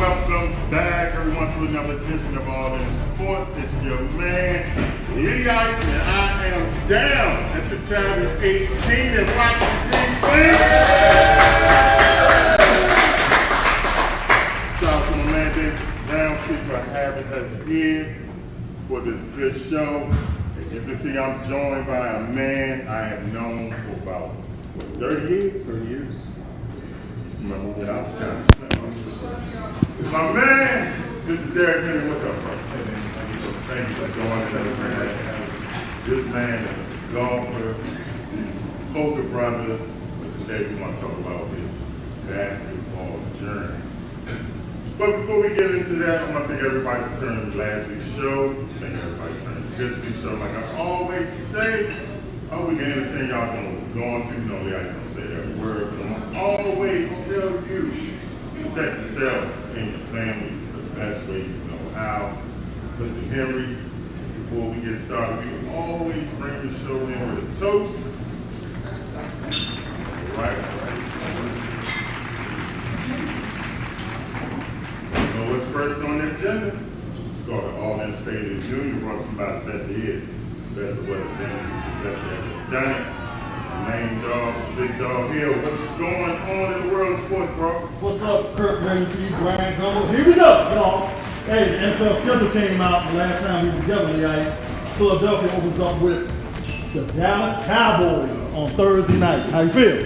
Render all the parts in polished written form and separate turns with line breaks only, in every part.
welcome back everyone to another edition of All In Sports. It's your man, Lee Ice, and I am down at the time of 18 in Washington, D.C. Shout out to my man, Derrick, for having us here for this good show. As you can see, I'm joined by a man I have known for about, 30 years? 30 years. Remember when I was down to my man, this is Derrick. What's up, bro? Thank you for joining us, man. This man is a golfer, poker brother, but today we want to talk about his basketball journey. But before we get into that, I want to thank everybody for turning to last week's show. Thank everybody for turning to this week's show. Like I always say, we can entertain y'all going through, Lee Ice don't say that word, but I'm always tell you, protect yourself and your family. It's the best way you know how. Mr. Henry, before we get started, we always bring the show in with a toast. All right. You know what's first on the agenda? It's called the All In State of the Union, brought to you by the best there is, the best of what it is, the best that ever done it. Main dog, Big Dog Hill. What's going on in the world of sports, bro?
What's up, Kirk Ramsey, Brian Gumbel? Here we go, y'all. Hey, the NFL schedule came out the last time we were together, the Ice. Philadelphia opens up with the Dallas Cowboys on Thursday night. How you feel?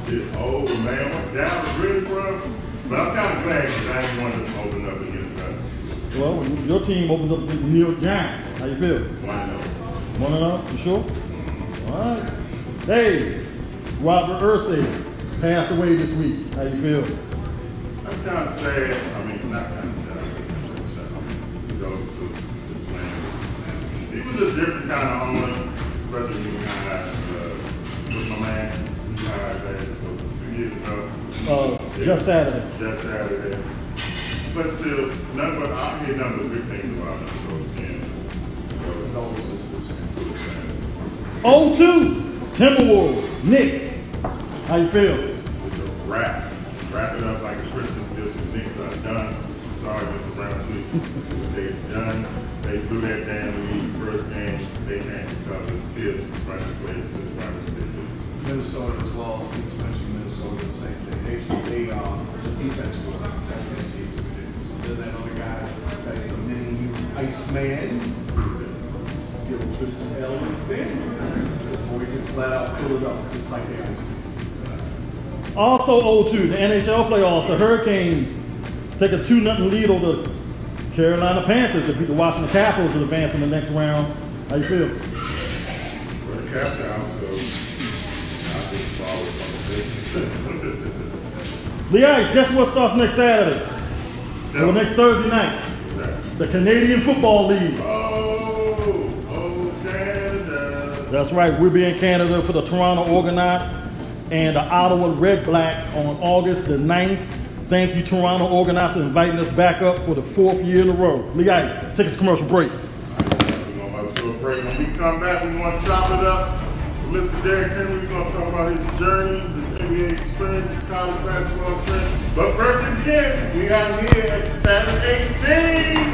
It's old, man. I'm down really, bro. But I'm kind of glad because I didn't want them to open up against us.
Well, your team opens up against the New York Giants. How you feel?
1-0.
1-0, you sure? All right. Hey, Robert Ursay passed away this week. How you feel?
That's kind of sad. I mean, not kind of sad. He goes to this land. He was a different kind of owner, especially when he with my man. He hired that 2 years ago.
Jeff Saturday.
Jeff Saturday. But still, I hear nothing but good things about him. So, again, condolences.
0-2, Timberwolves, Knicks. How you feel?
It's a wrap. Wrap it up like a Christmas gift. The Knicks are done. Sorry, Mr. Browntree. They're done. They blew that damn lead first game. They can't cover the tips. Right to play to the right they do.
Minnesota as well. Since you mentioned Minnesota, the same thing. They defense will see. Still that other guy, that's the mini Iceman. Gilchrist Alexander. Before we get flat out fill it up, just like the Ice.
Also 0-2, the NHL playoffs, the Hurricanes take a 2-0 lead over the Carolina Panthers to beat the Washington Capitals and advance in the next round. How you feel?
Well, the Caps are out, so I just follow some business.
Lee Ice, guess what starts next Saturday? Or next Thursday night? The Canadian Football League.
Canada.
That's right, we'll be in Canada for the Toronto Argonauts and the Ottawa Red Blacks on August the 9th. Thank you, Toronto Argonauts, for inviting us back up for the 4th year in a row. Lee Ice, take us to commercial break.
We're going to a break. When we come back, we want to chop it up with Mr. Derrick Henry. We're going to talk about his journey, his NBA experience, his college basketball experience. But first again, we are here at the time of 18.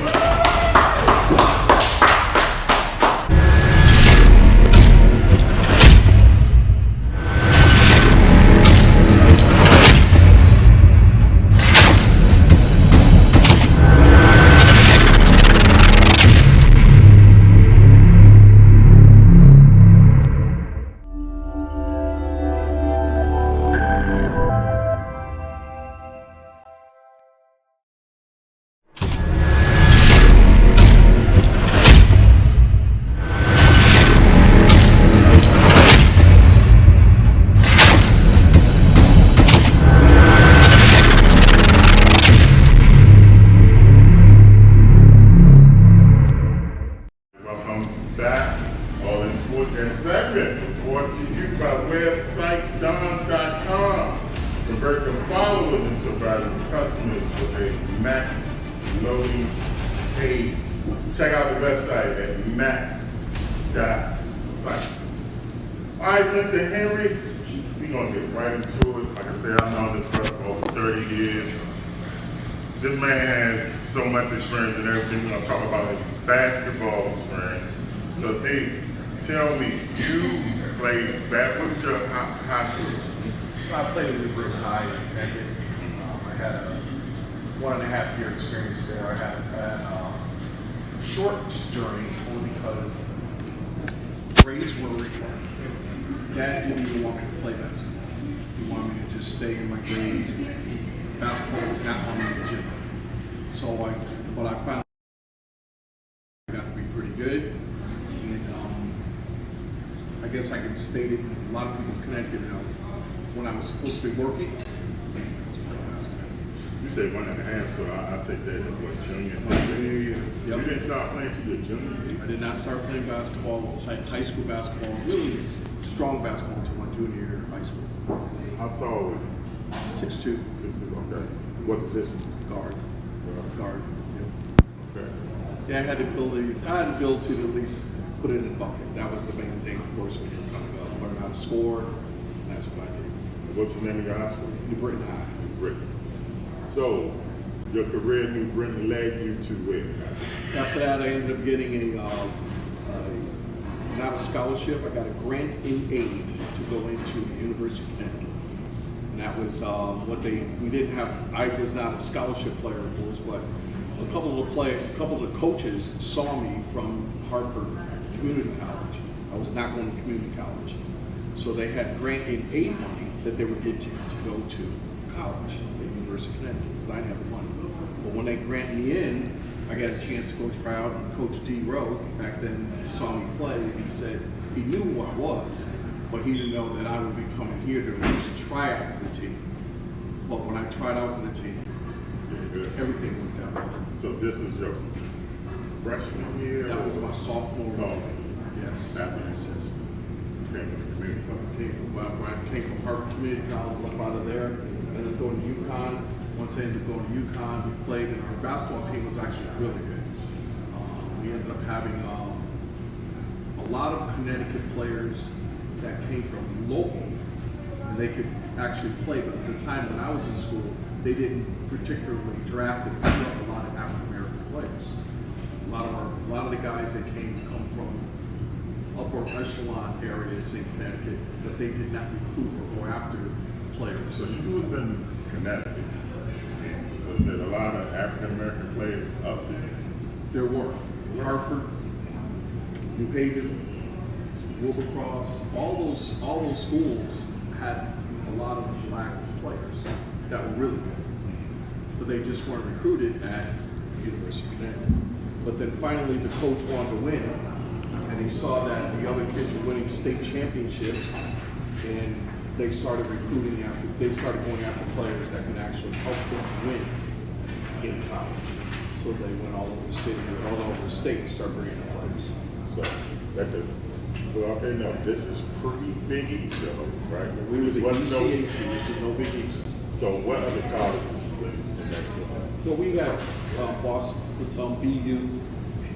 Convert the followers into valuable customers with a max loading page. Check out the website at max.site. All right, Mr. Henry, we're going to get right into it. Like I said, I've known this brother for over 30 years. this man has so much experience in everything. We're gonna talk about his basketball experience. So, Dave, tell me, you played what was your high school?
I played at New Britain High in Connecticut. I had a 1.5 year experience there. I had a short journey only because grades were required. Dad didn't even want me to play basketball. He wanted me to just stay in my grades. Basketball was not on me in the gym. So but I found I got to be pretty good. And I guess I could state it, a lot of people connected when I was supposed to be working.
You say 1.5, so I'll take that as what, junior, senior year?
Yep.
You didn't start playing till your junior year?
I did not start playing basketball, high school basketball, really strong basketball until my junior year of high school.
How tall were you?
6'2",
6'2", okay. What position?
guard. Guard.
Okay.
Yeah, I had to build to at least put it in the bucket. That was the main thing, of course, when you're coming up, learn how to score. And that's what I did.
What's the name of your high school?
New Britain High.
New Britain. So, your career in New Britain led you to where?
After that, I ended up getting not a scholarship. I got a grant in aid to go into the University of Connecticut. And that was we didn't have. I was not a scholarship player, of course, but a couple of the coaches saw me from Hartford Community College. I was not going to community college, so they had grant in aid money that they would get you to go to college at the University of Connecticut because I didn't have the money. But when they granted me in, I got a chance to go try out. And Coach D. Rowe back then saw me play, and he said he knew who I was, but he didn't know that I would be coming here to at least try out for the team. But when I tried out for the team, everything worked out well.
So this is your freshman year?
That was my sophomore year. Yes.
After you came from the community college.
When I came from Harvard Community College, left out of there, ended up going to UConn. Once I ended up going to UConn, we played, and our basketball team was actually really good. We ended up having a lot of Connecticut players that came from local, and they could actually play. But at the time when I was in school, they didn't particularly draft and pick up a lot of African American players. A lot of the guys that come from upper echelon areas in Connecticut, but they did not recruit or go after players.
So you was in Connecticut. Was there a lot of African American players up there?
There were. Hartford, New Haven, Wilbercross, all those schools had a lot of black players that were really good. But they just weren't recruited at the University of Connecticut. But then finally the coach wanted to win, and he saw that the other kids were winning state championships, and they started recruiting they started going after players that could actually help them win in college. So they went all over the city, all over the state, and started bringing in players.
So, well, okay, no, this is pre-Big East, though, right?
We was a
Wasn't
ECAC, this is no Big East.
So what other colleges you say in that?
Well, we got Boston, BU,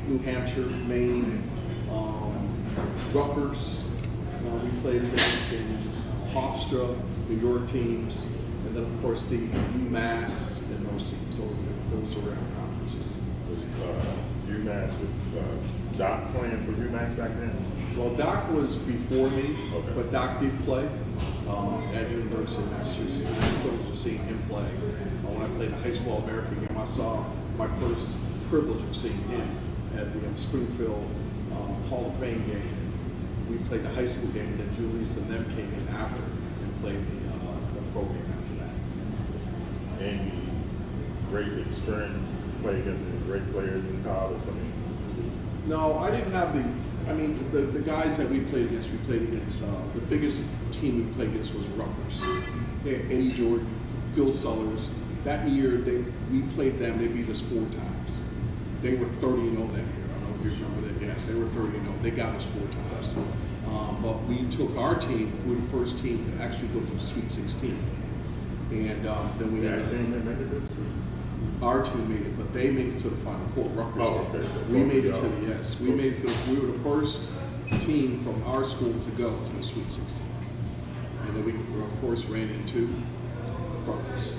New Hampshire, Maine, Rutgers. We played against in Hofstra, New York teams, and then of course the UMass and those teams. Those were our conferences.
Was UMass, was Doc playing for UMass back then?
Well, Doc was before me,
Okay.
but Doc did play at University of Massachusetts. I had the privilege of seeing him play. When I played a high school American game, I saw my first privilege of seeing him at the Springfield Hall of Fame game. We played the high school game, and then Julius and them came in after and played the pro game after that.
Any great experience playing against any great players in college? I mean,
No, I didn't have the guys that we played against, the biggest team we played against was Rutgers. They had Eddie Jordan, Phil Sellers. That year, we played them, they beat us 4 times. They were 30-0 that year. I don't know if you remember that. Yeah, they were 30-0. They got us 4 times. But we took our team, we were the first team to actually go to the Sweet 16. And then we
that team that made it to the Sweet 16?
Our team made it, but they made it to the Final Four. Rutgers
Oh,
did.
okay. So
We made it to
both of
the
y'all-
yes. We made it to. We were the first team from our school to go to the Sweet 16, and then we of course ran into Rutgers.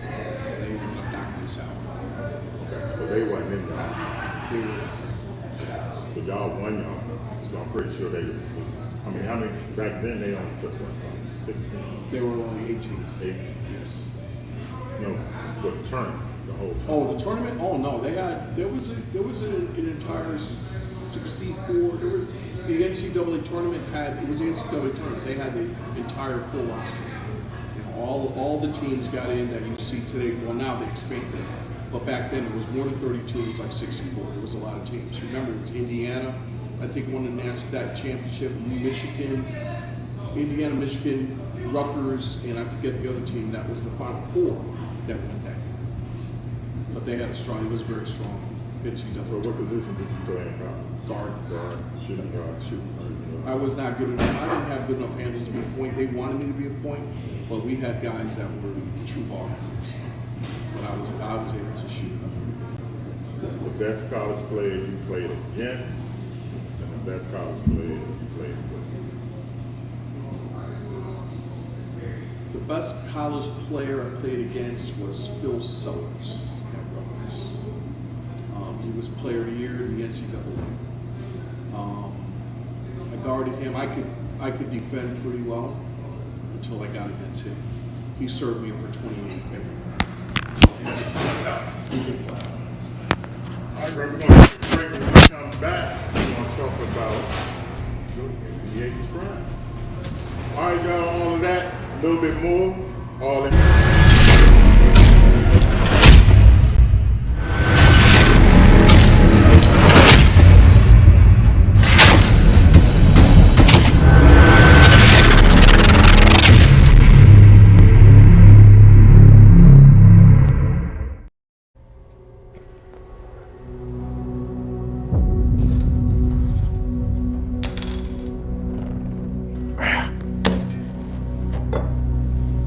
They ended up knocking us out.
they wasn't in y'all.
They were,
So y'all won y'all. So I'm pretty sure they was, I mean, how many, back then they only took what, about 16?
they were only 8 teams.
8?
Yes.
No, for the tournament, the whole tournament.
Oh, the tournament? Oh no, there was an entire 64. There was the NCAA tournament it was the NCAA tournament. They had the entire full roster. You know, all the teams got in that you see today. Well, now they expanded it, but back then it was more than 32. It was like 64. There was a lot of teams. Remember, it was Indiana. I think won that championship. Michigan, Indiana, Michigan, Rutgers, and I forget the other team. That was the Final Four that went that year. But they had a strong. It was very strong.
So
NCAA.
what position did you play in college?
Guard.
Shooting guard.
I was not good enough. I didn't have good enough handles to be a point. They wanted me to be a point, but we had guys that were true ball handlers. But I was able to shoot.
The best college player you played against, and the best college player you played with.
The best college player I played against was Phil Sellers at Rutgers. He was Player of the Year in the NCAA. I guarded him. I could defend pretty well until I got against him. He served me for 28 every night.
All right, bro, we're going to take a break. When we come back, we're going to talk about your NBA prime. All right, y'all, all of that, a little bit more, all in.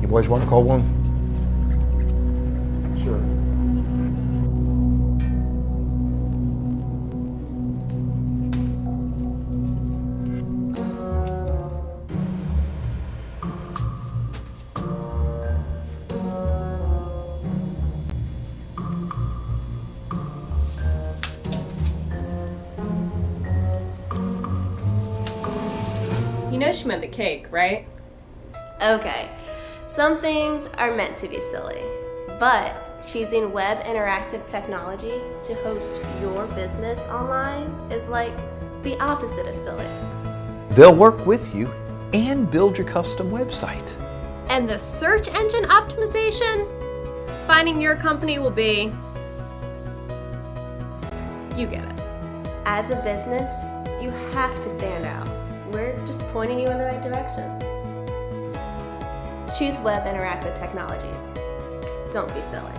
You boys want to call one?
Sure.
You know she meant the cake, right?
Okay, some things are meant to be silly, but choosing web interactive technologies to host your business online is like the opposite of silly.
They'll work with you and build your custom website.
And the search engine optimization? Finding your company will be... You get it.
As a business, you have to stand out. We're just pointing you in the right direction. Choose web interactive technologies. Don't be silly.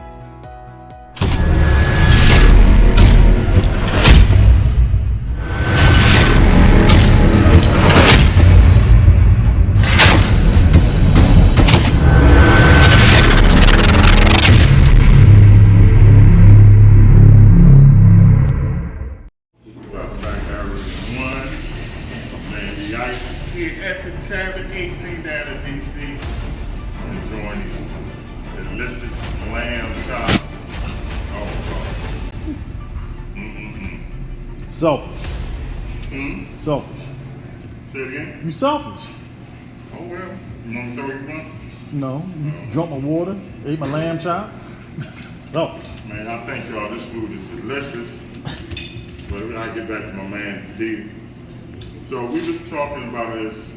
Welcome back to Area 1. Man, the ice here at the Tavern 18 down as EC. Enjoying these delicious lamb chops. Oh, God.
Selfish. Selfish.
Say it again?
You selfish.
Oh, well. You want to throw you one?
No, you drunk my water, ate my lamb chop. Selfish.
Man, I thank y'all. This food is delicious. But I get back to my man, D. So we was talking about his,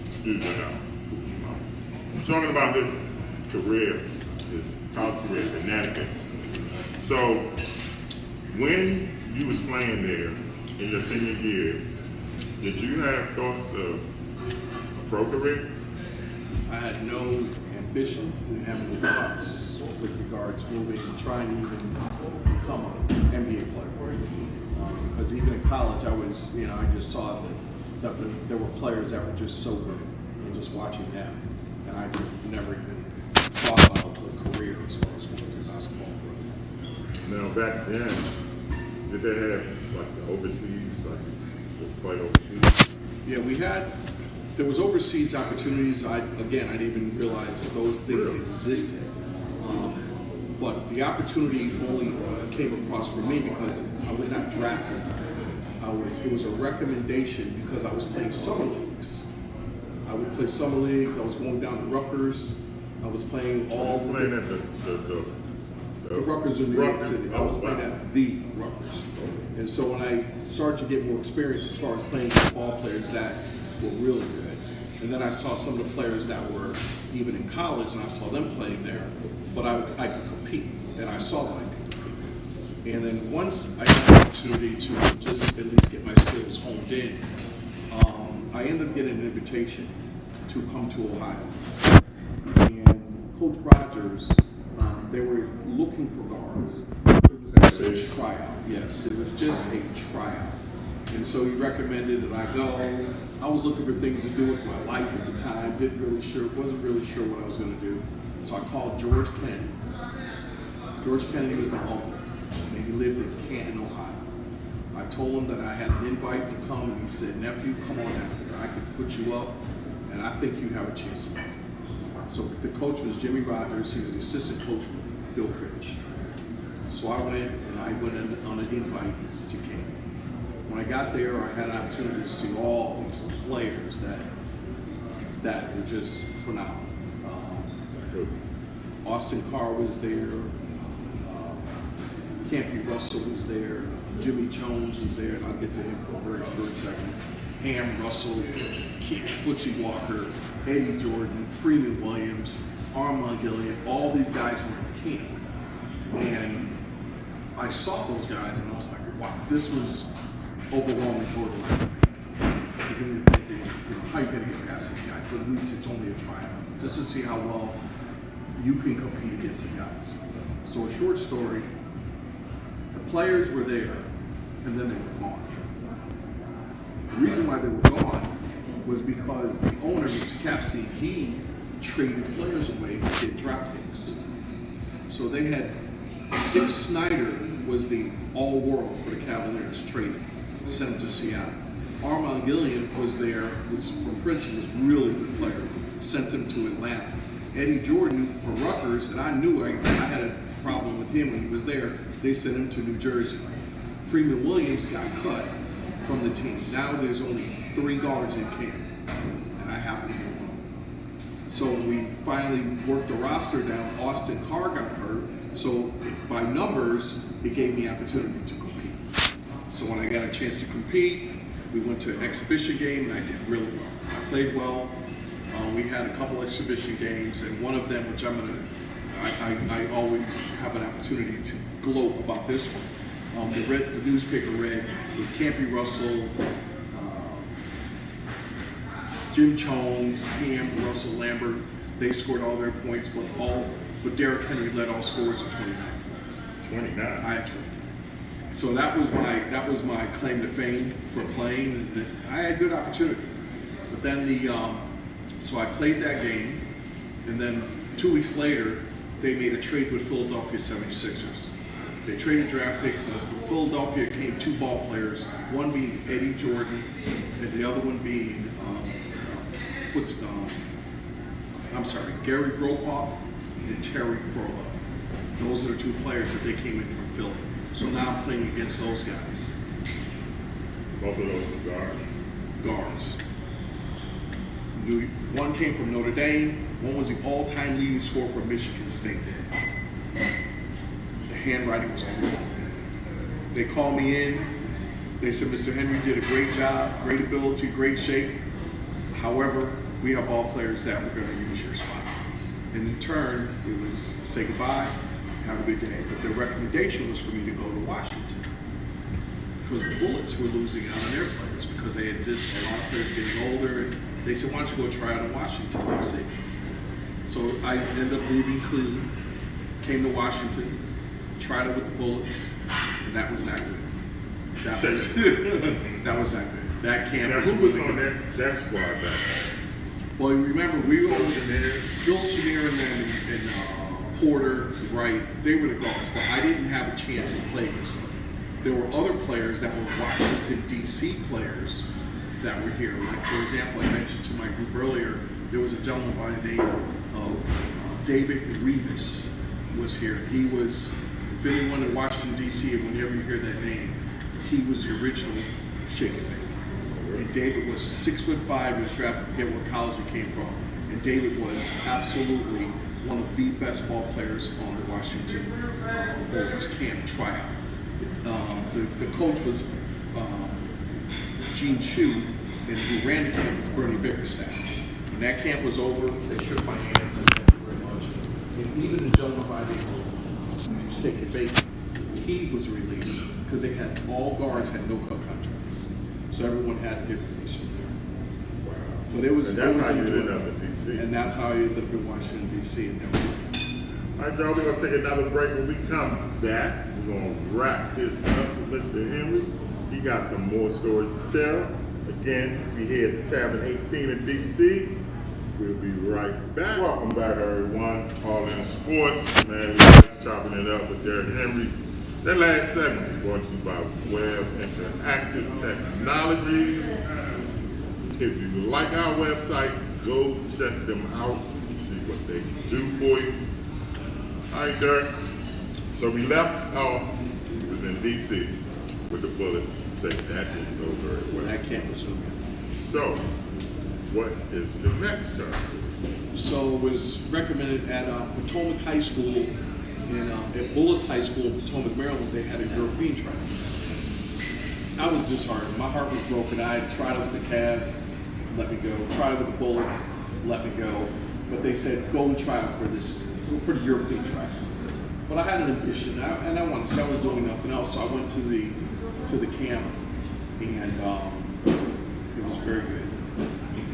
excuse me now. Talking about his career, his college career in Connecticut. So when you was playing there in your senior year, did you have thoughts of a pro career?
I had no ambition, didn't have any thoughts with regards to moving and trying to even become an NBA player. Because even in college, I was, I just saw that there were players that were just so good, and just watching them, and I just never even thought about a career as far as going to basketball.
Now back then, did they have like the overseas, like to play overseas?
Yeah, there was overseas opportunities. I didn't even realize that those things
Really?
existed. But the opportunity only came across for me because I was not drafted. It was a recommendation because I was playing summer leagues. I would play summer leagues. I was going down to Rutgers. I was playing all the
Playing at
the Rutgers in New York
Rutgers.
City. I was playing at the Rutgers. And so when I started to get more experience as far as playing with ball players that were really good, and then I saw some of the players that were even in college, and I saw them playing there, but I could compete, and I saw that I could compete. And then once I had the opportunity to just at least get my skills honed in, I ended up getting an invitation to come to Ohio. And Coach Rogers, they were looking for guards. It was a tryout, yes, it was just a tryout. And so he recommended that I go. I was looking for things to do with my life at the time, wasn't really sure what I was going to do. So I called George Kennedy. George Kennedy was my uncle, and he lived in Canton, Ohio. I told him that I had an invite to come, and he said, "Nephew, come on down here. I can put you up, and I think you have a chance to win." So the coach was Jimmy Rogers. He was the assistant coach for Bill Fitch. So I went on an invite to King. When I got there, I had an opportunity to see all these players that were just phenomenal. Austin Carr was there, Campy Russell was there, Jimmy Jones was there, and I'll get to him for a very short second. Ham Russell, Footsie Walker, Eddie Jordan, Freeman Williams, Armand Gilliam, all these guys were in camp. And I saw those guys and I was like, wow, this was overwhelming totally. Because then you're thinking, how are you going to get past these guys? But at least it's only a tryout, just to see how well you can compete against the guys. So a short story, the players were there and then they were gone. The reason why they were gone was because the owner, Mr. Capsey, he traded players away to get draft picks. So they had, Dick Snyder was the all-world for the Cavaliers, traded, sent him to Seattle. Armand Gilliam was there, was from Princeton, was a really good player, sent him to Atlanta. Eddie Jordan from Rutgers, and I knew I had a problem with him when he was there, they sent him to New Jersey. Freeman Williams got cut from the team. Now there's only 3 guards in camp, and I happen to be one. So when we finally worked the roster down, Austin Carr got hurt, so by numbers, it gave me opportunity to compete. So when I got a chance to compete, we went to an exhibition game, and I did really well. I played well. We had a couple exhibition games, and one of them, which I always have an opportunity to gloat about this one. The newspaper read with Campy Russell, Jim Jones, Ham, Russell, Lambert. They scored all their points, but Derrick Henry led all scorers with 29 points.
29.
I had 20. So that was my claim to fame for playing. And I had good opportunity, but then so I played that game, and then 2 weeks later, they made a trade with Philadelphia 76ers. They traded draft picks, and from Philadelphia came 2 ball players, one being Eddie Jordan, and the other one being Gary Brokoff and Terry Frola. Those are the 2 players that they came in from Philly. So now I'm playing against those guys.
Both of those are guards.
Guards. One came from Notre Dame, one was the all-time leading scorer for Michigan State. The handwriting was on the wall. They called me in, they said, "Mr. Henry did a great job, great ability, great shape. However, we have ball players that we're going to use your spot." And in turn, it was say goodbye, have a good day. But the recommendation was for me to go to Washington, because the Bullets were losing out on their players because they had just a lot of players getting older. And they said, "Why don't you go try out in Washington, D.C.?" So I ended up leaving Cleveland, came to Washington, tried it with the Bullets, and that was not good. That was not good. That camp
Now,
was
who was
really
on
good.
that squad back then?
Well, you remember we were
Chenier.
Bill Chenier and Porter, Wright. They were the guards, but I didn't have a chance to play against them. There were other players that were Washington D.C. players that were here. Like, for example, I mentioned to my group earlier, there was a gentleman by the name of David Revis. was here. He was, if anyone in Washington, D.C., and whenever you hear that name, he was the original Shake and Bake. And David was 6'5", he was drafted, I forget what college he came from. And David was absolutely one of the best ball players on the Washington Bullets camp tryout. The coach was Gene Chu, and who ran the camp was Bernie Bickerstaff. When that camp was over, they shook my hands and thank you very much. And even the gentleman by the Shake and Bake, he was released because they had all guards had no cut contracts, so everyone had to get released from there.
Wow.
But it was
And that's how you
enjoyable.
ended up in D.C.
And that's how I ended up in Washington D.C. and then
All right, y'all, we're going to take another break. When we come back, we're going to wrap this up with Mr. Henry. He got some more stories to tell. Again, we here at the Tavern 18 in D.C. We'll be right back. Welcome back, everyone. All in sports. Man, we're just chopping it up with Derrick Henry. That last segment is brought to you by Web Interactive Technologies. If you like our website, go check them out and see what they can do for you. All right, Derrick. So we left off, it was in D.C. with the Bullets. Say that didn't go very well.
that camp was so good.
So, what is the next term?
So it was recommended at Potomac High School and at Bullis High School in Potomac, Maryland. They had a European trial. I was disheartened. My heart was broken. I had tried it with the Cavs, let me go. Tried it with the Bullets, let me go. But they said go and try out for the European trial. But I had an ambition, and I wanted to. I was doing nothing else, so I went to the camp, and it was very good.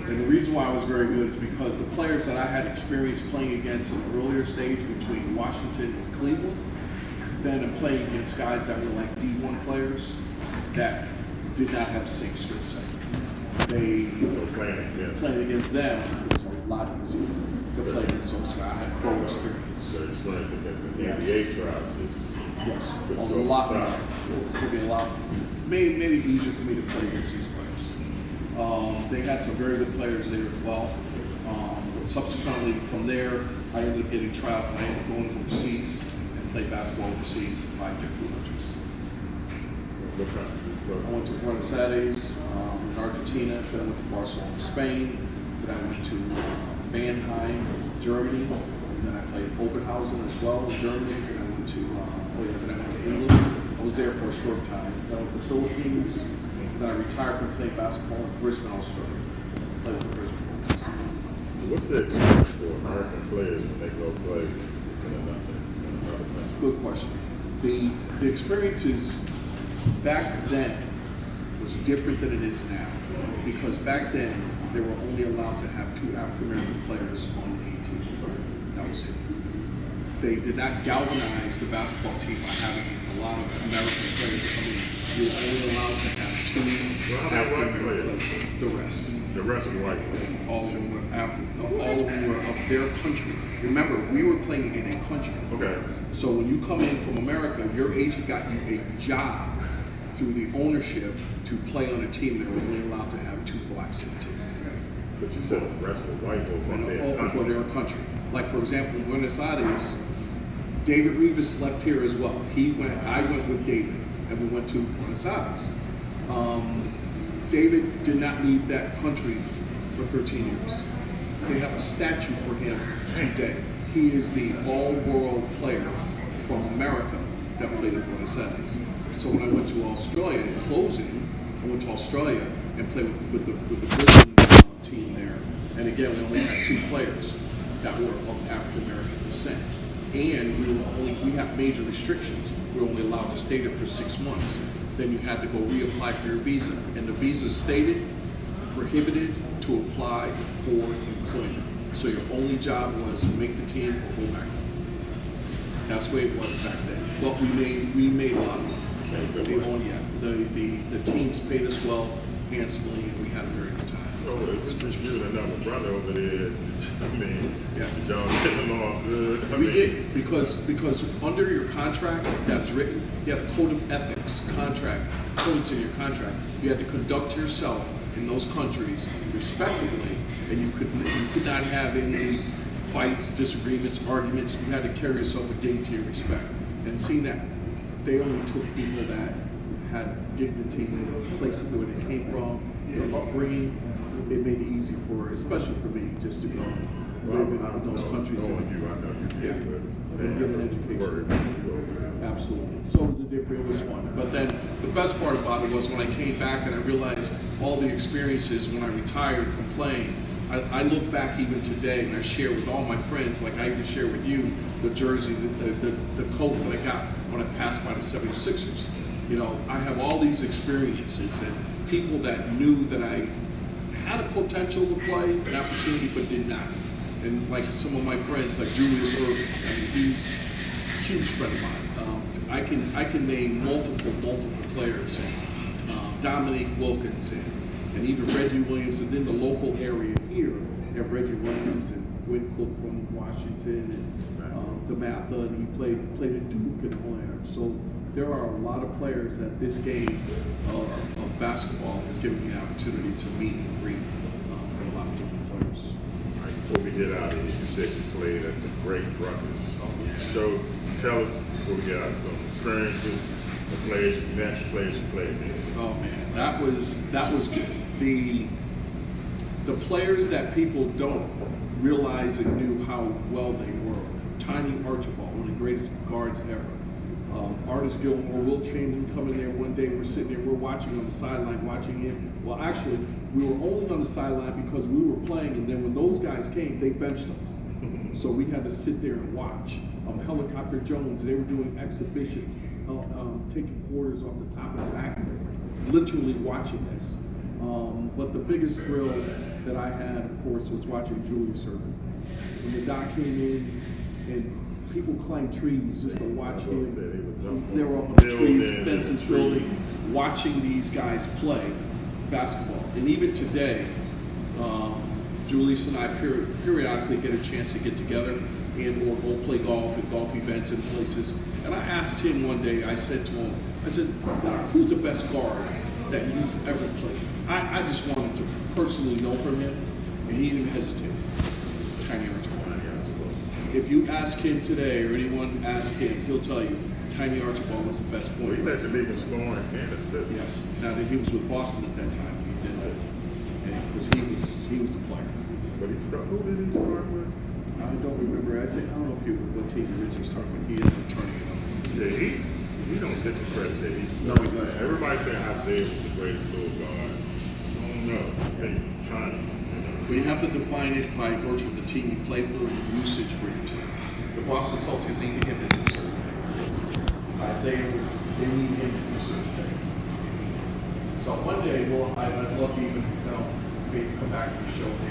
And the reason why it was very good is because the players that I had experience playing against in the earlier stage between Washington and Cleveland, then I'm playing against guys that were like D1 players that did not have the same skill set.
So
Playing against them, it was a lot easier to play against those guys. I had pro experience.
So experience against the
Yes.
NBA trials is
Yes,
Good
a
job.
lot more. It would be a lot, maybe easier for me to play against these players. They had some very good players there as well. Subsequently, from there, I ended up getting tryouts, and I ended up going overseas and played basketball overseas in 5 different countries.
what country?
I went to Buenos Aires in Argentina, then I went to Barcelona, Spain, then I went to Mannheim, Germany, and then I played Oberhausen as well in Germany, then I went to then I went to England. I was there for a short time. Then I went to the Philippines, then I retired from playing basketball in Brisbane, Australia. Played with the Brisbane Bulls.
What's the experience for American players when they go play in another country?
Good question. The experiences back then was different than it is now, because back then they were only allowed to have 2 African American players on a team. That was it. They did not galvanize the basketball team by having a lot of American players come in. You were only allowed to have 2 African American players. The rest.
The rest were white players.
All of them were African. All of them were of their country. Remember, we were playing in a country.
Okay.
So when you come in from America, your agent got you a job through the ownership to play on a team that were only allowed to have 2 blacks in the team.
But you said the rest were white or from their
All
country.
for their country. Like for example, in Buenos Aires, David Rivas left here as well. I went with David, and we went to Buenos Aires. David did not leave that country for 13 years. They have a statue for him today. He is the all-world player from America that played in Buenos Aires. So when I went to Australia in closing, I went to Australia and played with the Brisbane team there. And again, we only had 2 players that were of African American descent. And we have major restrictions. We were only allowed to stay there for 6 months. Then you had to go reapply for your visa. And the visa stated prohibited to apply for employment. So your only job was to make the team or go back home. That's the way it was back then. But we made a lot of money. The teams paid us well, handsomely, and we had a very good time.
So it was just you and another brother over there. I mean,
Yeah.
y'all getting along good.
We did, because under your contract that's written, you have a code of ethics, codes in your contract. You had to conduct yourself in those countries respectably, and you could not have any fights, disagreements, arguments. You had to carry yourself with dignity and respect. And seeing that they only took people that had dignity, places where they came from, their upbringing, it made it easy for, especially for me, just to go live in those countries. Yeah, and get an education. Absolutely. So it was it was fun. But then the best part about it was when I came back and I realized all the experiences when I retired from playing. I look back even today and I share with all my friends, like I even share with you, the jersey, the coat that I got when I passed by the 76ers. You know, I have all these experiences and people that knew that I had a potential to play, an opportunity, but did not. And like some of my friends, like Julius Irving, I mean, he's a huge friend of mine. I can name multiple players, and Dominique Wilkins, and even Reggie Williams, and in the local area here, have Reggie Williams and Gwen Cook from Washington, and DeMatha, and he played at Duke and all that. So there are a lot of players that this game of basketball has given me an opportunity to meet and greet with a lot of different players.
All right, before we get out of here, you said you played at the great Rutgers. So tell us, before we get out, some experiences, the players you met, the players you played against.
Oh man, that was good. The players that people don't realize and knew how well they were. Tiny Archibald, one of the greatest guards ever. Artis Gilmore, Will Chamberlain coming there one day. We're sitting there, we're watching on the sideline, watching him. Well, actually, we were only on the sideline because we were playing, and then when those guys came, they benched us. So we had to sit there and watch. Helicopter Jones, they were doing exhibitions, taking quarters off the top of the back, literally watching this. But the biggest thrill that I had, of course, was watching Julius Irving. When the doc came in and people climbed trees just to watch him. They were up on trees, fences, buildings, watching these guys play basketball. And even today, Julius and I periodically get a chance to get together and or go play golf at golf events and places. And I asked him one day, I said to him, Doc, who's the best guard that you've ever played? I just wanted to personally know from him, and he didn't hesitate. Tiny Archibald. If you ask him today, or anyone ask him, he'll tell you, Tiny Archibald was the best point.
Well, he led the league in scoring and assists.
Yes. Now that he was with Boston at that time, he did that, because he was the player.
But who did he start with?
I don't remember. I don't know if he what team he originally started with. He ended up turning it over.
Yeah, he don't get the credit that he's.
No, he doesn't.
Everybody say Isaiah was the greatest little guard. I don't know. Hey, Tiny.
We have to define it by virtue of the team you play for and the usage for your team.
The Boston Celtics needed him to do certain things.
Isaiah they need him to do certain things. So one day I'd love to even maybe come back to the show and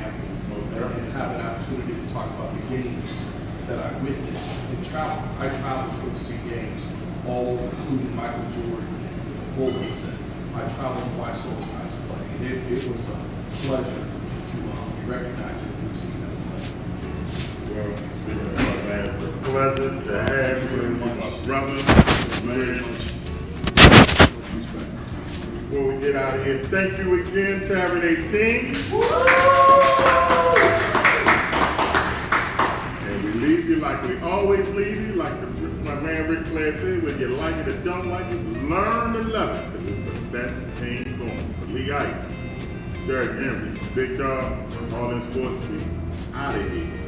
have an opportunity to talk about the games that I witnessed in travel. I traveled to see games all over, including Michael Jordan, Wilkinson. I traveled to watch those guys play, and it was a pleasure to be recognized and to see them play.
Well, speaking of my man, it's a pleasure to have you, my brother, man. Before we get out of here, thank you again, Saturday team. And we leave you like we always leave you, like my man Ric Flair said, whether you like it or don't like it, learn to love it, because it's the best team going. For Lee Ice, Derrick Henry, Big Dog, All In Sports, we out of here.